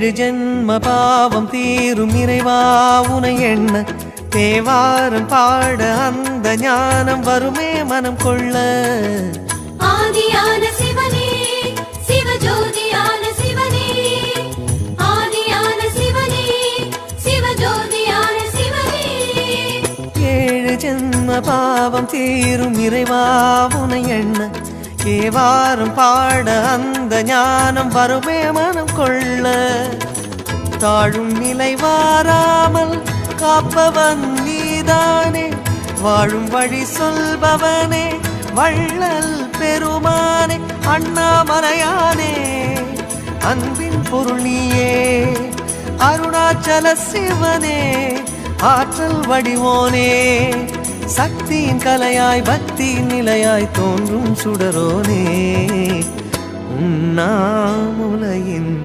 ஏழு ஜென்ம பாவம் தீரும் இறைவா உனை எண்ண தேவாரம் பாட அந்த ஞானம் வருமே மனம் கொள்ள. ஆதியான சிவனே சிவஜோதியான சிவனே, ஆதியான சிவனே சிவஜோதியான சிவனே. ஏழு ஜென்ம பாவம் தீரும் இறைவா உனை எண்ண தேவாரம் பாட அந்த ஞானம் வருமே மனம் கொள்ள. தாழும் நிலை வாராமல் காப்பவன் நீதானே, வாழும் வழி சொல்பவனே வள்ளல் பெருமானே, அண்ணாமலையானே அன்பின் பொருள் நீயே, அருணாச்சல சிவனே ஆற்றல் வடிவோனே, சக்தியின் கலையாய் பக்தியின் நிலையாய் தோன்றும் சுடரோனே, உண்ணாமுலையின்